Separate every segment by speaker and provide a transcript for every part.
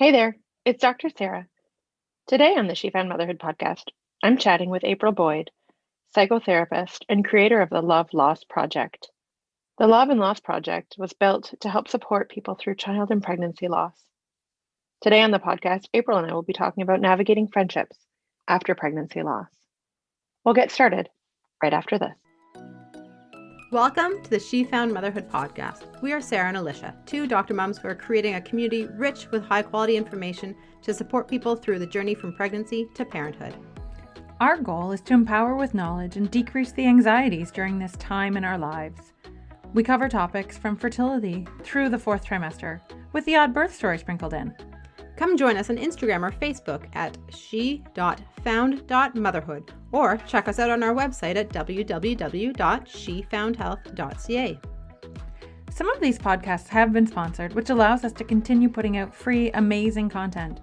Speaker 1: Hey there, it's Dr. Sarah. Today on the She Found Motherhood podcast, I'm chatting with April Boyd, psychotherapist and creator of the Love Loss Project. The Love and Loss Project was built to help support people through child and pregnancy loss. Today on the podcast, April and I will be talking about navigating friendships after pregnancy loss. We'll get started right after this.
Speaker 2: Welcome to the She Found Motherhood podcast. We are Sarah and Alicia, two doctor moms who are creating a community rich with high quality information to support people through the journey from pregnancy to parenthood.
Speaker 3: Our goal is to empower with knowledge and decrease the anxieties during this time in our lives. We cover topics from fertility through the fourth trimester, with the odd birth story sprinkled in.
Speaker 2: Come join us on Instagram or Facebook at she.found.motherhood or check us out on our website at www.shefoundhealth.ca.
Speaker 3: Some of these podcasts have been sponsored, which allows us to continue putting out free, amazing content.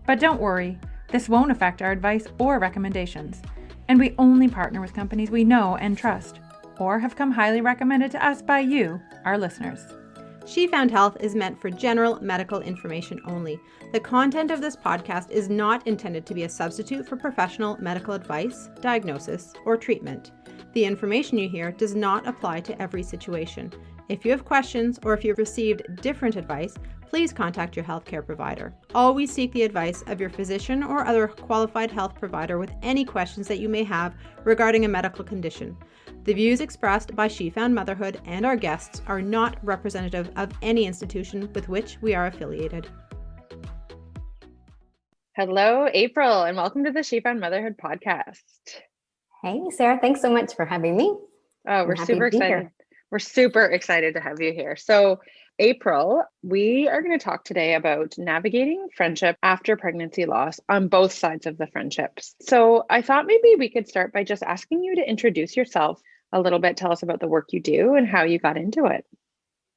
Speaker 3: But don't worry, this won't affect our advice or recommendations, and we only partner with companies we know and trust, or have come highly recommended to us by you, our listeners.
Speaker 2: She Found Health is meant for general medical information only. The content of this podcast is not intended to be a substitute for professional medical advice, diagnosis, or treatment. The information you hear does not apply to every situation. If you have questions or if you've received different advice, please contact your healthcare provider. Always seek the advice of your physician or other qualified health provider with any questions that you may have regarding a medical condition. The views expressed by She Found Motherhood and our guests are not representative of any institution with which we are affiliated.
Speaker 1: Hello, April, and welcome to the She Found Motherhood podcast.
Speaker 4: Hey, Sarah, thanks so much for having me.
Speaker 1: Oh, we're super excited. We're super excited to have you here. So, April, we are going to talk today about navigating friendship after pregnancy loss on both sides of the friendships. So, I thought maybe we could start by just asking you to introduce yourself a little bit. Tell us about the work you do and how you got into it.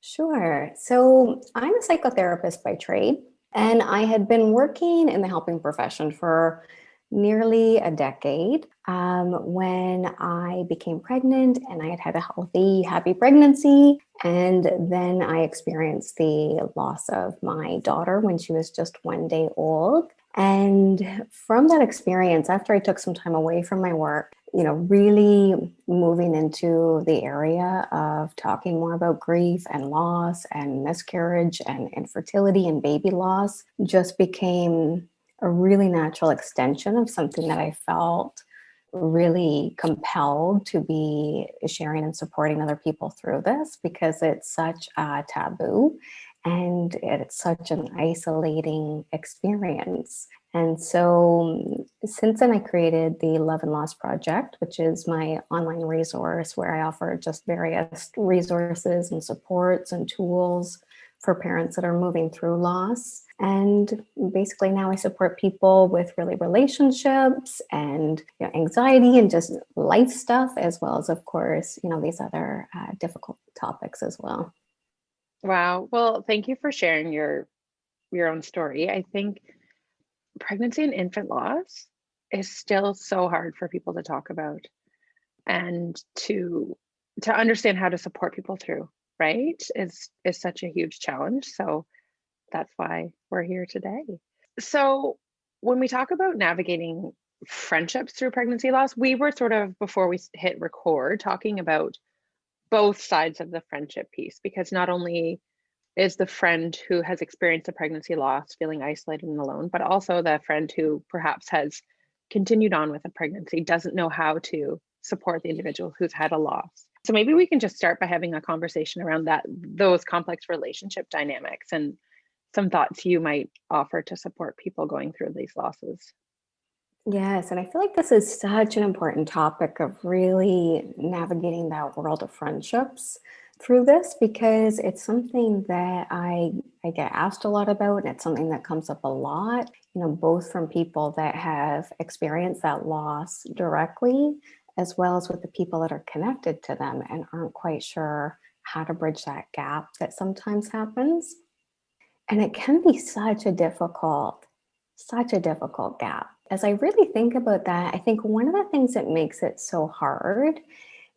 Speaker 4: Sure. So, I'm a psychotherapist by trade, and I had been working in the helping profession for nearly a decade when I became pregnant, and I had had a healthy, happy pregnancy. And then I experienced the loss of my daughter when she was just 1 day old. And from that experience, after I took some time away from my work, really moving into the area of talking more about grief and loss and miscarriage and infertility and baby loss just became a really natural extension of something that I felt really compelled to be sharing and supporting other people through this, because it's such a taboo and it's such an isolating experience. And so since then, I created the Love and Loss Project, which is my online resource where I offer just various resources and supports and tools for parents that are moving through loss. And basically now I support people with really relationships and anxiety and just life stuff, as well as, of course, these other difficult topics as well.
Speaker 1: Wow. Well, thank you for sharing your own story. I think pregnancy and infant loss is still so hard for people to talk about and to understand how to support people through, right? Is such a huge challenge. So that's why we're here today. So when we talk about navigating friendships through pregnancy loss, we were sort of, before we hit record, talking about both sides of the friendship piece, because not only is the friend who has experienced a pregnancy loss feeling isolated and alone, but also the friend who perhaps has continued on with a pregnancy doesn't know how to support the individual who's had a loss. So maybe we can just start by having a conversation around those complex relationship dynamics and some thoughts you might offer to support people going through these losses.
Speaker 4: Yes, and I feel like this is such an important topic of really navigating that world of friendships through this, because it's something that I get asked a lot about, and it's something that comes up a lot, both from people that have experienced that loss directly, as well as with the people that are connected to them and aren't quite sure how to bridge that gap that sometimes happens. And it can be such a difficult gap. As I really think about that, I think one of the things that makes it so hard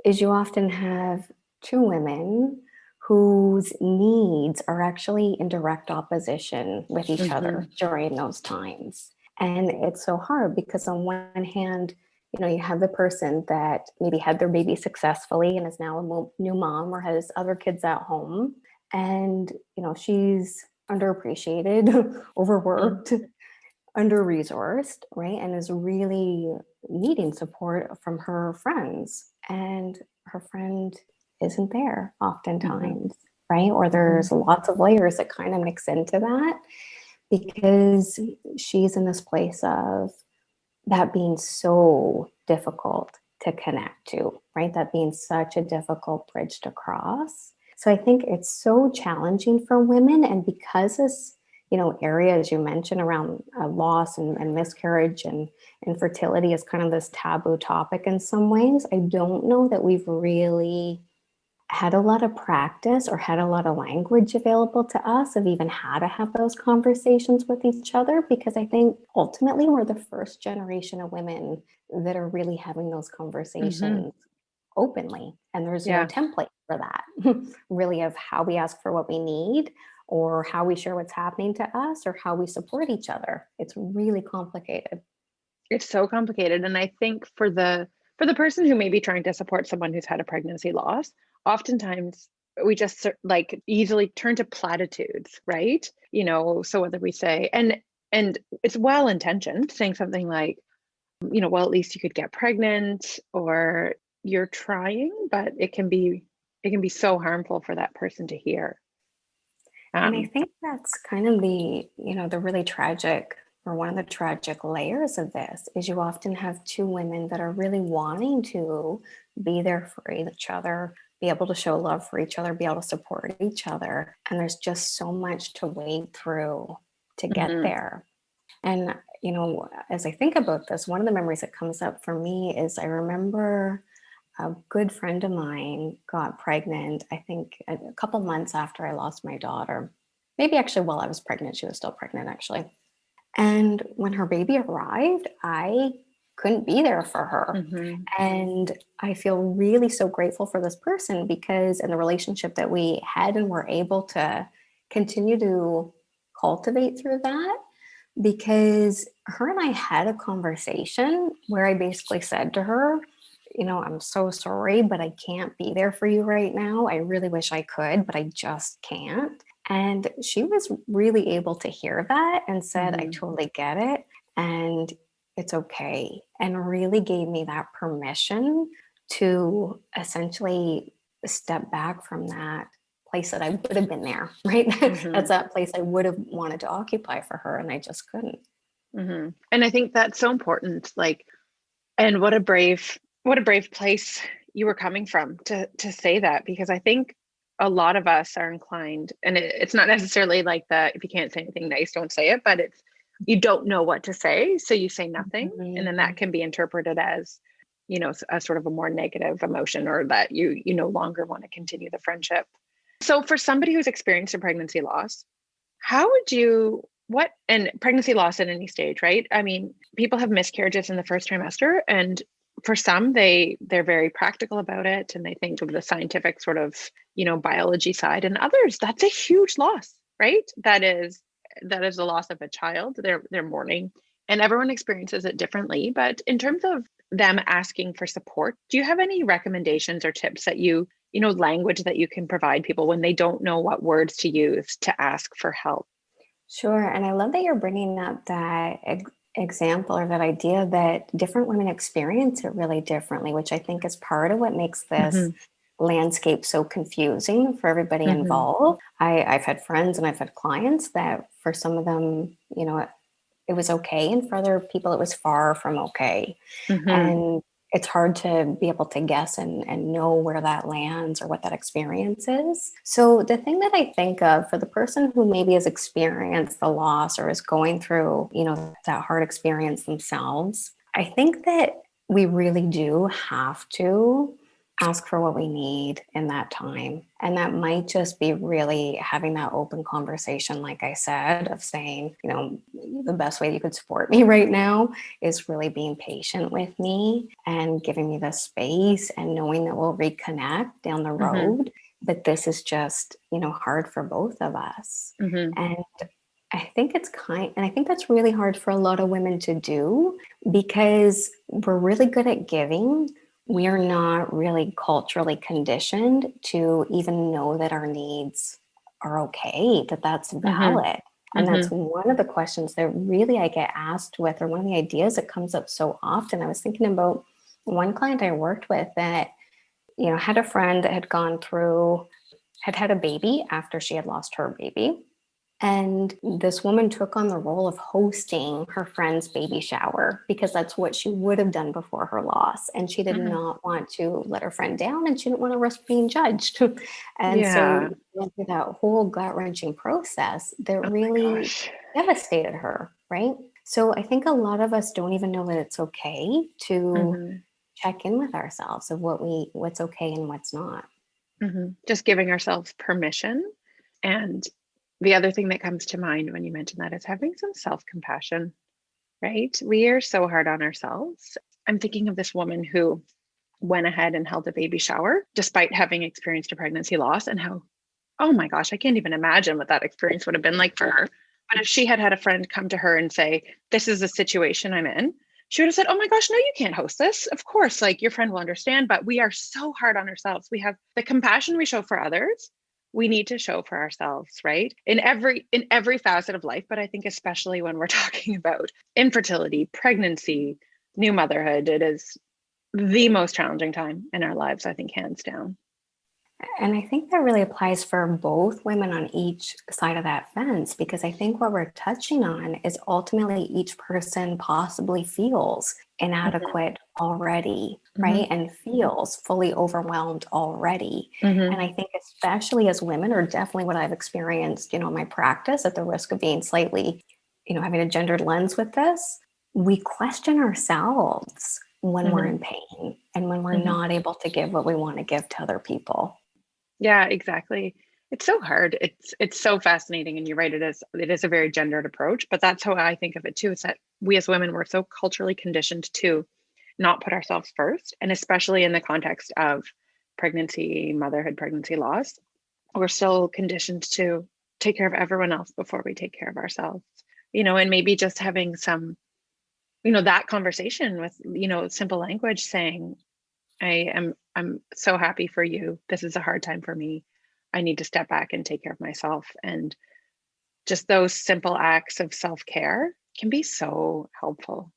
Speaker 4: is you often have two women whose needs are actually in direct opposition with each other during those times. And it's so hard because on one hand, you have the person that maybe had their baby successfully and is now a new mom or has other kids at home. And, she's underappreciated, overworked, under-resourced, right? And is really needing support from her friends. And her friend isn't there oftentimes, right? Or there's lots of layers that kind of mix into that because she's in this place of that being so difficult to connect to, right? That being such a difficult bridge to cross. So I think it's so challenging for women. And because this, area, as you mentioned, around loss and miscarriage and infertility is kind of this taboo topic in some ways, I don't know that we've really had a lot of practice or had a lot of language available to us of even how to have those conversations with each other, because I think ultimately we're the first generation of women that are really having those conversations openly. And there's no template for that, really, of how we ask for what we need or how we share what's happening to us or how we support each other. It's really complicated.
Speaker 1: It's so complicated. And I think for the person who may be trying to support someone who's had a pregnancy loss, oftentimes we just like easily turn to platitudes, right? So whether we say, and it's well-intentioned, saying something like, well, at least you could get pregnant, or you're trying, but it can be so harmful for that person to hear.
Speaker 4: And I think that's kind of the really tragic, or one of the tragic layers of this, is you often have two women that are really wanting to be there for each other, be able to show love for each other, be able to support each other. And there's just so much to wade through to get there. And, as I think about this, one of the memories that comes up for me is I remember a good friend of mine got pregnant, I think a couple months after I lost my daughter. Maybe actually while I was pregnant, she was still pregnant actually. And when her baby arrived, I couldn't be there for her. And I feel really so grateful for this person because in the relationship that we had and were able to continue to cultivate through that, because her and I had a conversation where I basically said to her, I'm so sorry, but I can't be there for you right now. I really wish I could, but I just can't. And she was really able to hear that and said, I totally get it. And it's okay. And really gave me that permission to essentially step back from that place that I would have been there, right? That's that place I would have wanted to occupy for her. And I just couldn't.
Speaker 1: And I think that's so important. And what a brave place you were coming from to say that, because I think a lot of us are inclined, and it's not necessarily like that, if you can't say anything nice, don't say it, but it's, you don't know what to say, so you say nothing. And then that can be interpreted as, a sort of a more negative emotion, or that you no longer want to continue the friendship. So for somebody who's experienced a pregnancy loss, how would you, and pregnancy loss at any stage, right? I mean, people have miscarriages in the first trimester, and for some, they're very practical about it, and they think of the scientific sort of, biology side, and others, that's a huge loss, right? That is the loss of a child. They're mourning, and everyone experiences it differently. But in terms of them asking for support, do you have any recommendations or tips that language that you can provide people when they don't know what words to use to ask for help?
Speaker 4: Sure. And I love that you're bringing up that example, or that idea that different women experience it really differently, which I think is part of what makes this landscape so confusing for everybody involved. I've had friends and I've had clients that for some of them, it was okay. And for other people, it was far from okay. And it's hard to be able to guess and know where that lands or what that experience is. So the thing that I think of for the person who maybe has experienced the loss or is going through, that hard experience themselves, I think that we really do have to ask for what we need in that time. And that might just be really having that open conversation, like I said, of saying, the best way you could support me right now is really being patient with me and giving me the space and knowing that we'll reconnect down the road. but this is just, hard for both of us.
Speaker 1: Mm-hmm.
Speaker 4: And I think I think that's really hard for a lot of women to do because we're really good at giving. We are not really culturally conditioned to even know that our needs are okay, that that's
Speaker 1: Mm-hmm.
Speaker 4: valid. And that's
Speaker 1: Mm-hmm.
Speaker 4: one of the questions that really I get asked with, or one of the ideas that comes up so often. I was thinking about one client I worked with that, had a friend that had a baby after she had lost her baby. And this woman took on the role of hosting her friend's baby shower because that's what she would have done before her loss. And she did
Speaker 1: Mm-hmm.
Speaker 4: not want to let her friend down, and she didn't want to risk being judged. And
Speaker 1: Yeah.
Speaker 4: so she went through that whole gut-wrenching process that
Speaker 1: Oh my
Speaker 4: really
Speaker 1: gosh.
Speaker 4: devastated her, right? So I think a lot of us don't even know that it's okay to
Speaker 1: Mm-hmm.
Speaker 4: check in with ourselves of what's okay and what's not.
Speaker 1: Mm-hmm. Just giving ourselves permission. And the other thing that comes to mind when you mention that is having some self-compassion, right? We are so hard on ourselves. I'm thinking of this woman who went ahead and held a baby shower despite having experienced a pregnancy loss, and how, oh my gosh, I can't even imagine what that experience would have been like for her. But if she had had a friend come to her and say, this is the situation I'm in, she would have said, oh my gosh, no, you can't host this. Of course, like your friend will understand, but we are so hard on ourselves. We have the compassion we show for others. We need to show for ourselves, right? In every facet of life, but I think especially when we're talking about infertility, pregnancy, new motherhood, it is the most challenging time in our lives, I think, hands down.
Speaker 4: And I think that really applies for both women on each side of that fence, because I think what we're touching on is ultimately each person possibly feels inadequate already,
Speaker 1: Mm-hmm.
Speaker 4: right? And feels fully overwhelmed already.
Speaker 1: Mm-hmm.
Speaker 4: And I think, especially as women, or definitely what I've experienced, in my practice, at the risk of being slightly, having a gendered lens with this, we question ourselves when we're
Speaker 1: Mm-hmm.
Speaker 4: in pain and when we're
Speaker 1: Mm-hmm.
Speaker 4: not able to give what we want to give to other people.
Speaker 1: Yeah, exactly. It's so hard. It's so fascinating, and you're right. It is a very gendered approach, but that's how I think of it too. Is that we as women, we're so culturally conditioned to not put ourselves first, and especially in the context of pregnancy, motherhood, pregnancy loss, we're still conditioned to take care of everyone else before we take care of ourselves. And maybe just having some, that conversation with, simple language saying, I'm so happy for you. This is a hard time for me. I need to step back and take care of myself. And just those simple acts of self-care can be so helpful.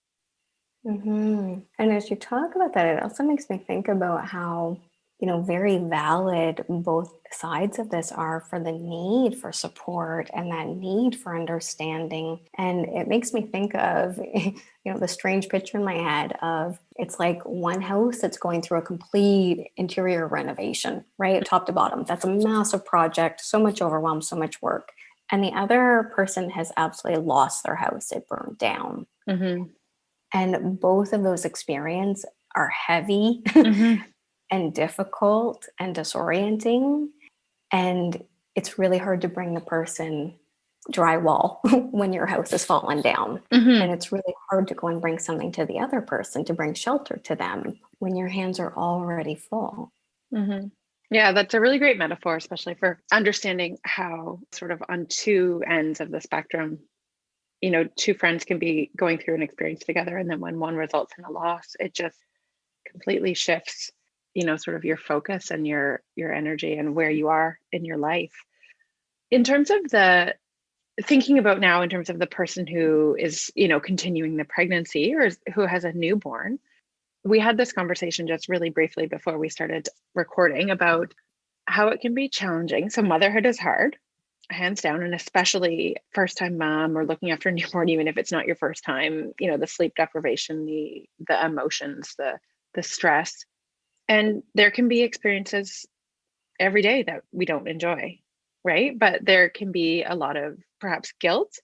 Speaker 4: Mm-hmm. And as you talk about that, it also makes me think about how, very valid both sides of this are for the need for support and that need for understanding. And it makes me think of, the strange picture in my head of, it's like one house that's going through a complete interior renovation, right? Top to bottom. That's a massive project, so much overwhelm, so much work. And the other person has absolutely lost their house. It burned down.
Speaker 1: Mm-hmm.
Speaker 4: And both of those experiences are heavy
Speaker 1: Mm-hmm.
Speaker 4: and difficult and disorienting. And it's really hard to bring the person drywall when your house is falling down.
Speaker 1: Mm-hmm.
Speaker 4: And it's really hard to go and bring something to the other person, to bring shelter to them when your hands are already full.
Speaker 1: Mm-hmm. Yeah, that's a really great metaphor, especially for understanding how sort of on two ends of the spectrum, two friends can be going through an experience together. And then when one results in a loss, it just completely shifts, sort of your focus and your energy and where you are in your life. In terms of the thinking about now, in terms of the person who is, continuing the pregnancy or who has a newborn, we had this conversation just really briefly before we started recording about how it can be challenging. So motherhood is hard, hands down, and especially first time mom or looking after a newborn, even if it's not your first time, the sleep deprivation, the emotions, the stress. And there can be experiences every day that we don't enjoy, right? But there can be a lot of perhaps guilt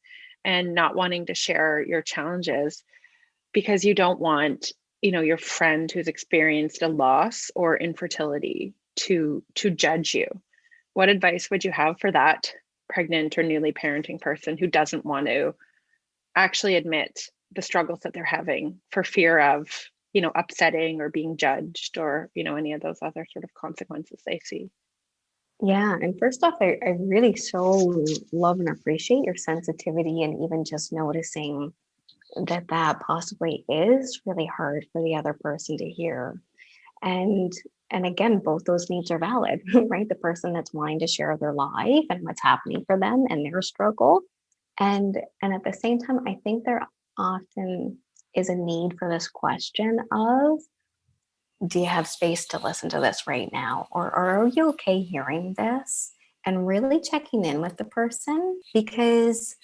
Speaker 1: and not wanting to share your challenges because you don't want, your friend who's experienced a loss or infertility to judge you. What advice would you have for that pregnant or newly parenting person who doesn't want to actually admit the struggles that they're having for fear of, upsetting or being judged or, any of those other sort of consequences they see?
Speaker 4: Yeah. And first off, I really so love and appreciate your sensitivity and even just noticing that that possibly is really hard for the other person to hear. And and again, both those needs are valid, right? The person that's wanting to share their life and what's happening for them and their struggle. And at the same time, I think there often is a need for this question of, do you have space to listen to this right now? Or are you okay hearing this? And really checking in with the person, because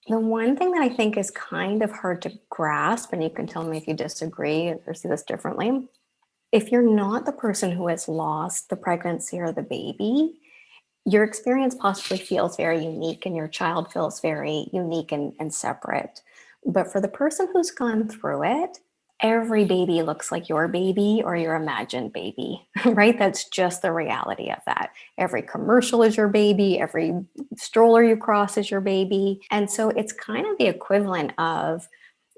Speaker 4: the one thing that I think is kind of hard to grasp, and you can tell me if you disagree or see this differently, if you're not the person who has lost the pregnancy or the baby, your experience possibly feels very unique and your child feels very unique and separate. But for the person who's gone through it, every baby looks like your baby or your imagined baby, right? That's just the reality of that. Every commercial is your baby, every stroller you cross is your baby. And so it's kind of the equivalent of,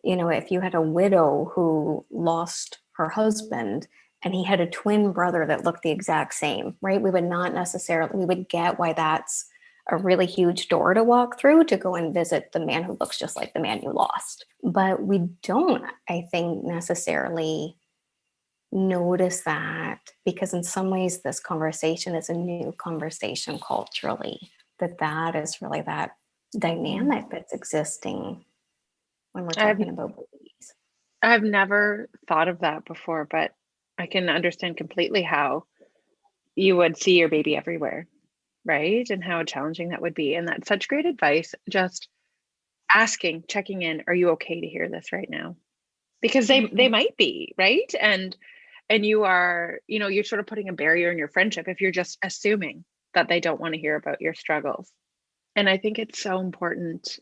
Speaker 4: if you had a widow who lost her husband and he had a twin brother that looked the exact same, right? We would not necessarily, we would get why that's a really huge door to walk through to go and visit the man who looks just like the man you lost. But we don't, I think, necessarily notice that, because in some ways this conversation is a new conversation culturally, that is really that dynamic that's existing when we're
Speaker 1: I've
Speaker 4: talking about babies.
Speaker 1: I've never thought of that before, but I can understand completely how you would see your baby everywhere, right? And how challenging that would be. And that's such great advice. Just asking, checking in, are you okay to hear this right now? Because they might be, right? And you are, you're sort of putting a barrier in your friendship if you're just assuming that they don't want to hear about your struggles. And I think it's so important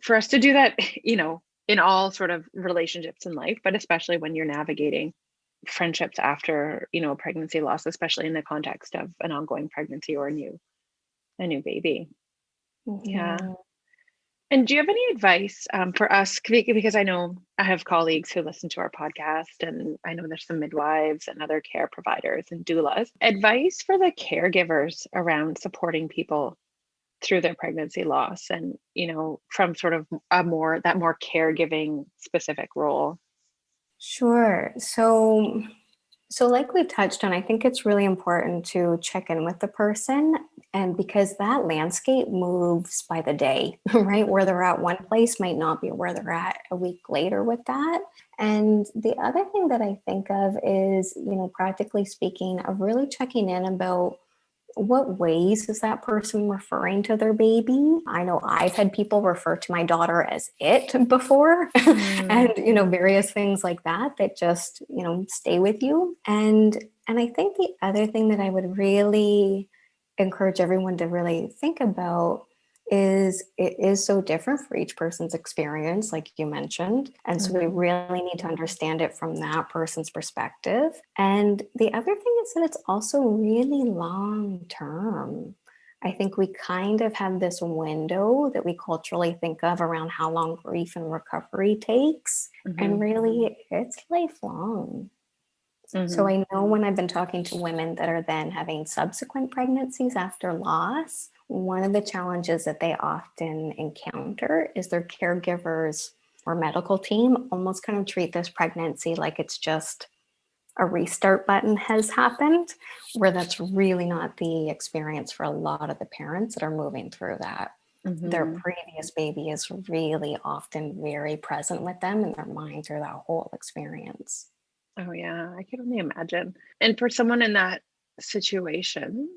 Speaker 1: for us to do that, in all sort of relationships in life, but especially when you're navigating friendships after, a pregnancy loss, especially in the context of an ongoing pregnancy or a new baby. Yeah.
Speaker 4: Mhm.
Speaker 1: And do you have any advice for us? Because I know I have colleagues who listen to our podcast, and I know there's some midwives and other care providers and doulas. Advice for the caregivers around supporting people through their pregnancy loss, and from sort of that more caregiving specific role.
Speaker 4: Sure. So like we touched on, I think it's really important to check in with the person, and because that landscape moves by the day, right? Where they're at one place might not be where they're at a week later with that. And the other thing that I think of is, practically speaking, of really checking in about what ways is that person referring to their baby? I know I've had people refer to my daughter as it before, and various things like that just, stay with you. And I think the other thing that I would really encourage everyone to really think about is, it is so different for each person's experience, like you mentioned. And so we really need to understand it from that person's perspective. And the other thing is that it's also really long term. I think we kind of have this window that we culturally think of around how long grief and recovery takes. And really, it's lifelong. So I know when I've been talking to women that are then having subsequent pregnancies after loss, one of the challenges that they often encounter is their caregivers or medical team almost kind of treat this pregnancy like it's just a restart button has happened, where that's really not the experience for a lot of the parents that are moving through that. Their previous baby is really often very present with them in their mind through that whole experience.
Speaker 1: Oh yeah, I can only imagine. And for someone in that situation,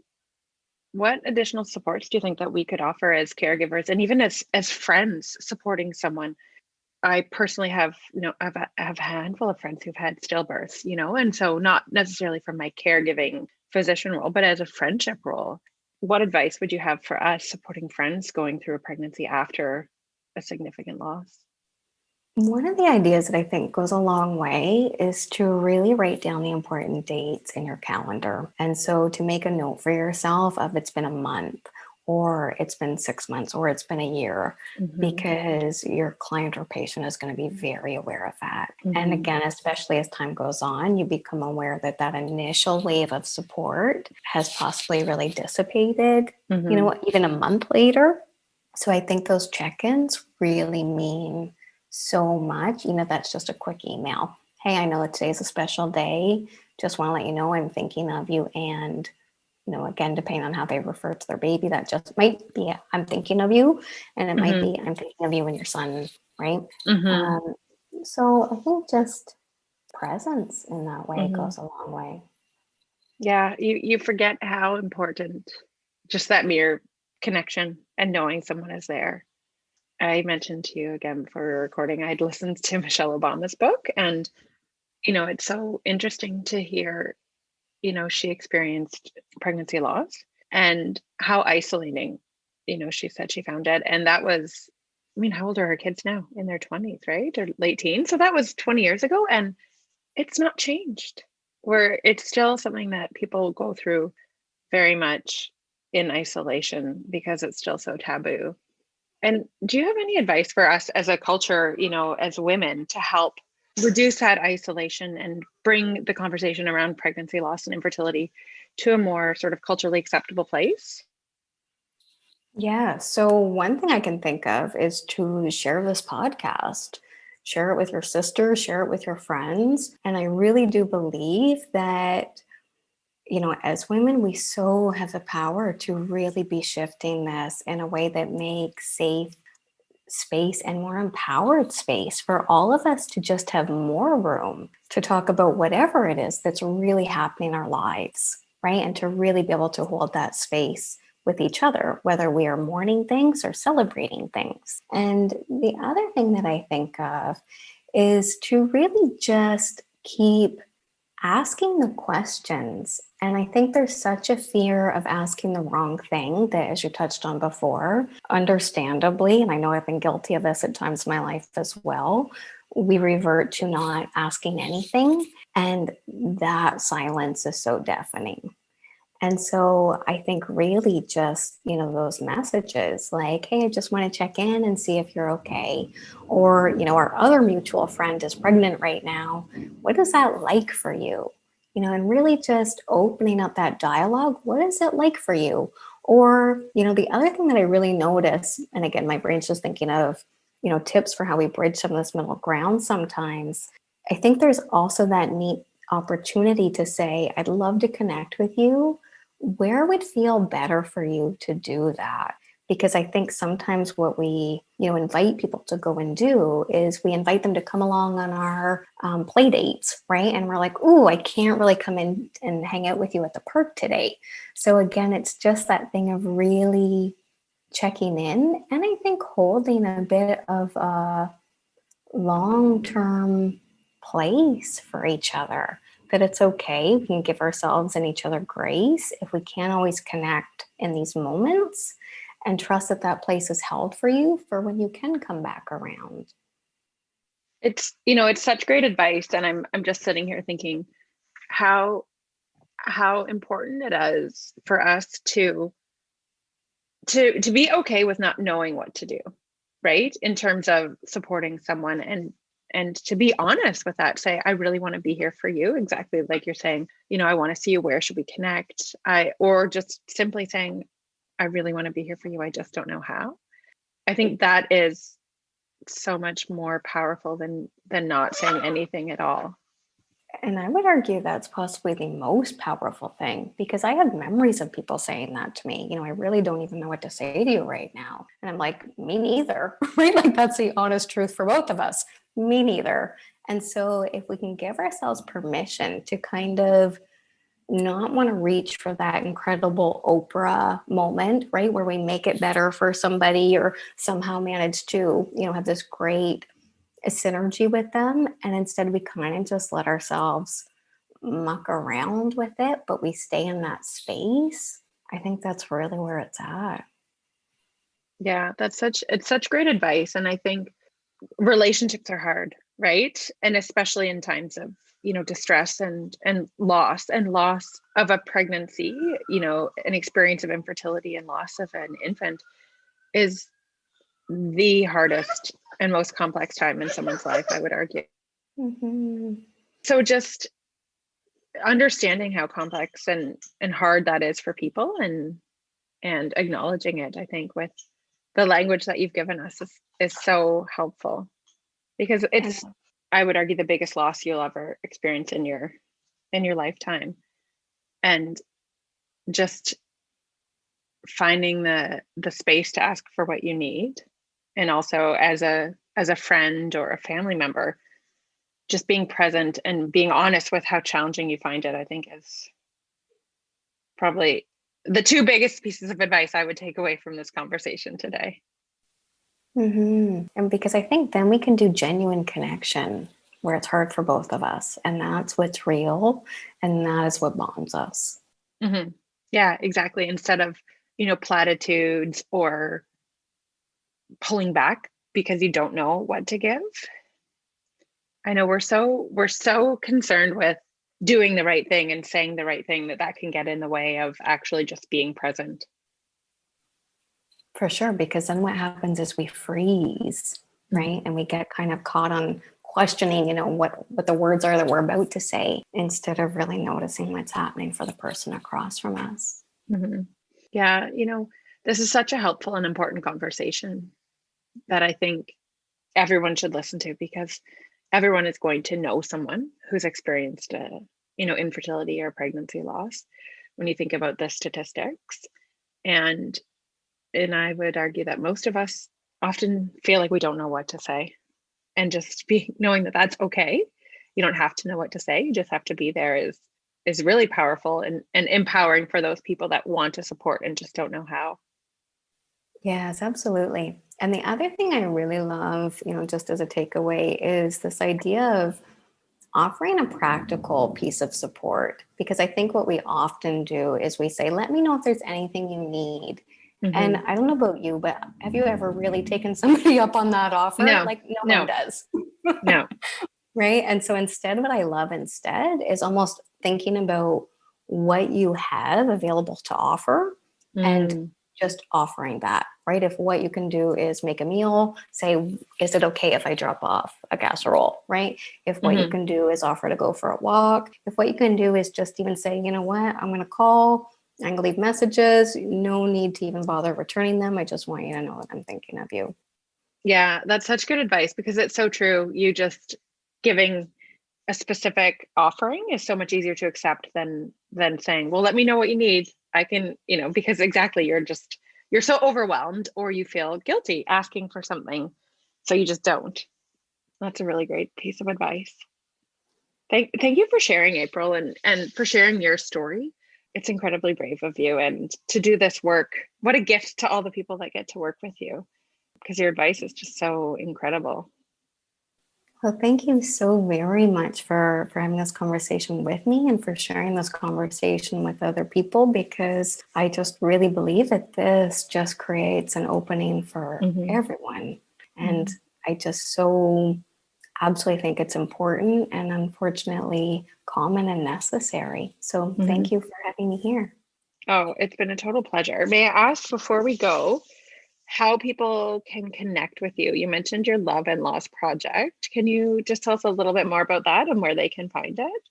Speaker 1: what additional supports do you think that we could offer as caregivers, and even as friends supporting someone? I personally have, I've a handful of friends who've had stillbirths, and so not necessarily from my caregiving physician role, but as a friendship role. What advice would you have for us supporting friends going through a pregnancy after a significant loss?
Speaker 4: One of the ideas that I think goes a long way is to really write down the important dates in your calendar. And so to make a note for yourself of, it's been a month or it's been 6 months, or it's been a year,
Speaker 1: Mm-hmm.
Speaker 4: because your client or patient is going to be very aware of that.
Speaker 1: Mm-hmm.
Speaker 4: And again, especially as time goes on, you become aware that that initial wave of support has possibly really dissipated,
Speaker 1: Mm-hmm.
Speaker 4: even a month later. So I think those check-ins really mean so much. That's just a quick email. Hey, I know today's a special day. Just want to let you know I'm thinking of you. And again, depending on how they refer to their baby, that just might be I'm thinking of you, and it might be I'm thinking of you and your son, right?
Speaker 1: Mm-hmm.
Speaker 4: So I think just presence in that way
Speaker 1: Mm-hmm.
Speaker 4: goes a long way.
Speaker 1: Yeah, you forget how important just that mere connection and knowing someone is there. I mentioned to you again before we were recording, I'd listened to Michelle Obama's book, and it's so interesting to hear, she experienced pregnancy loss and how isolating, she said she found it. And that was, how old are her kids now? In their 20s, right? Or late teens. So that was 20 years ago, and it's not changed. Where it's still something that people go through very much in isolation because it's still so taboo. And do you have any advice for us as a culture, as women, to help reduce that isolation and bring the conversation around pregnancy loss and infertility to a more sort of culturally acceptable place?
Speaker 4: Yeah. So one thing I can think of is to share this podcast, share it with your sister, share it with your friends. And I really do believe that, as women, we so have the power to really be shifting this in a way that makes safe space and more empowered space for all of us to just have more room to talk about whatever it is that's really happening in our lives, right? And to really be able to hold that space with each other, whether we are mourning things or celebrating things. And the other thing that I think of is to really just keep asking the questions. And I think there's such a fear of asking the wrong thing that, as you touched on before, understandably, and I know I've been guilty of this at times in my life as well, we revert to not asking anything. And that silence is so deafening. And so I think really just, those messages like, hey, I just want to check in and see if you're okay. Or, our other mutual friend is pregnant right now. What is that like for you? And really just opening up that dialogue. What is it like for you? Or, the other thing that I really notice, and again, my brain's just thinking of, tips for how we bridge some of this middle ground sometimes. I think there's also that neat opportunity to say, I'd love to connect with you. Where would feel better for you to do that? Because I think sometimes what we, invite people to go and do is we invite them to come along on our play dates, right? And we're like, ooh, I can't really come in and hang out with you at the park today. So again, it's just that thing of really checking in, and I think holding a bit of a long-term place for each other. That it's okay. We can give ourselves and each other grace if we can't always connect in these moments, and trust that that place is held for you for when you can come back around.
Speaker 1: It's such great advice, and I'm just sitting here thinking how important it is for us to be okay with not knowing what to do, right? In terms of supporting someone, and to be honest with that, say, I really want to be here for you. Exactly like you're saying, I want to see you. Where should we connect? Or just simply saying, I really want to be here for you. I just don't know how. I think that is so much more powerful than not saying anything at all.
Speaker 4: And I would argue that's possibly the most powerful thing, because I have memories of people saying that to me. I really don't even know what to say to you right now. And I'm like, me neither, right? Like, that's the honest truth for both of us. Me neither. And so if we can give ourselves permission to kind of not want to reach for that incredible Oprah moment, right, where we make it better for somebody or somehow manage to, have this great synergy with them. And instead we kind of just let ourselves muck around with it, but we stay in that space. I think that's really where it's at.
Speaker 1: Yeah, it's such great advice. And I think relationships are hard, right? And especially in times of distress and loss of a pregnancy, an experience of infertility and loss of an infant is the hardest and most complex time in someone's life, I would argue.
Speaker 4: Mm-hmm.
Speaker 1: So just understanding how complex and hard that is for people and acknowledging it, I think, with the language that you've given us is so helpful, because it's, I would argue, the biggest loss you'll ever experience in your lifetime. And just finding the space to ask for what you need, and also as a friend or a family member, just being present and being honest with how challenging you find it, I think is probably the two biggest pieces of advice I would take away from this conversation today.
Speaker 4: Mm-hmm. And because I think then we can do genuine connection where it's hard for both of us. And that's what's real. And that is what bonds us.
Speaker 1: Mm-hmm. Yeah, exactly. Instead of, platitudes or pulling back because you don't know what to give. I know we're so concerned with doing the right thing and saying the right thing that can get in the way of actually just being present.
Speaker 4: For sure, because then what happens is we freeze, right? And we get kind of caught on questioning, what the words are that we're about to say, instead of really noticing what's happening for the person across from us.
Speaker 1: Mm-hmm. Yeah, this is such a helpful and important conversation that I think everyone should listen to, because everyone is going to know someone who's experienced infertility or pregnancy loss when you think about the statistics. And I would argue that most of us often feel like we don't know what to say, and just knowing that that's okay. You don't have to know what to say. You just have to be there is really powerful and empowering for those people that want to support and just don't know how.
Speaker 4: Yes, absolutely. And the other thing I really love, just as a takeaway, is this idea of offering a practical piece of support. Because I think what we often do is we say, let me know if there's anything you need. Mm-hmm. And I don't know about you, but have you ever really taken somebody up on that offer?
Speaker 1: No,
Speaker 4: like no one does.
Speaker 1: No.
Speaker 4: Right. And so instead, what I love instead is almost thinking about what you have available to offer and just offering that, right? If what you can do is make a meal, say, is it okay if I drop off a casserole, right? If what you can do is offer to go for a walk, if what you can do is just even say, you know what, I'm going to call, I'm going to leave messages, no need to even bother returning them. I just want you to know that I'm thinking of you.
Speaker 1: Yeah, that's such good advice, because it's so true. You just giving a specific offering is so much easier to accept than saying, well, let me know what you need. I can, because exactly, you're so overwhelmed, or you feel guilty asking for something, so you just don't. That's a really great piece of advice. Thank you for sharing, April, and for sharing your story. It's incredibly brave of you, and to do this work. What a gift to all the people that get to work with you, because your advice is just so incredible.
Speaker 4: Well, thank you so very much for having this conversation with me and for sharing this conversation with other people, because I just really believe that this just creates an opening for everyone. And I just so absolutely think it's important and unfortunately common and necessary. So thank you for having me here.
Speaker 1: Oh, it's been a total pleasure. May I ask, before we go, how people can connect with you? You mentioned your Love and Loss project. Can you just tell us a little bit more about that and where they can find it?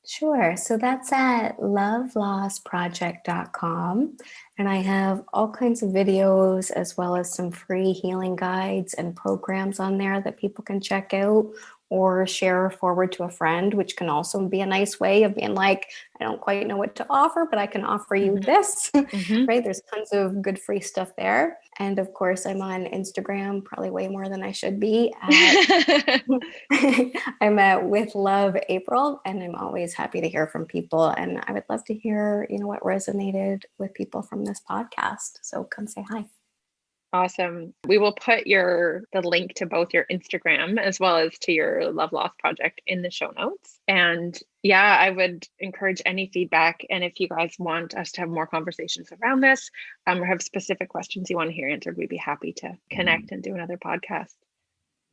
Speaker 4: Sure. So that's at lovelossproject.com. And I have all kinds of videos as well as some free healing guides and programs on there that people can check out or share forward to a friend, which can also be a nice way of being like, I don't quite know what to offer, but I can offer you this, right? There's tons of good free stuff there. And of course, I'm on Instagram, probably way more than I should be. I'm at With Love April, and I'm always happy to hear from people. And I would love to hear, what resonated with people from this podcast. So come say hi.
Speaker 1: Awesome. We will put the link to both your Instagram as well as to your Love Loss project in the show notes. And yeah, I would encourage any feedback. And if you guys want us to have more conversations around this, or have specific questions you want to hear answered, we'd be happy to connect and do another podcast.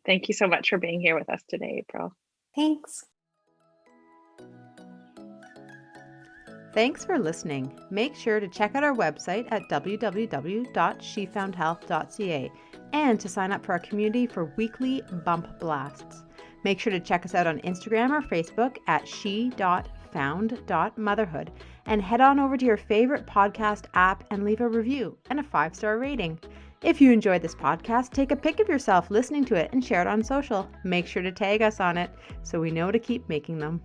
Speaker 1: Thank you so much for being here with us today, April.
Speaker 4: Thanks.
Speaker 2: Thanks for listening. Make sure to check out our website at www.shefoundhealth.ca and to sign up for our community for weekly bump blasts. Make sure to check us out on Instagram or Facebook at she.found.motherhood and head on over to your favorite podcast app and leave a review and a 5-star rating. If you enjoyed this podcast, take a pic of yourself listening to it and share it on social. Make sure to tag us on it so we know to keep making them.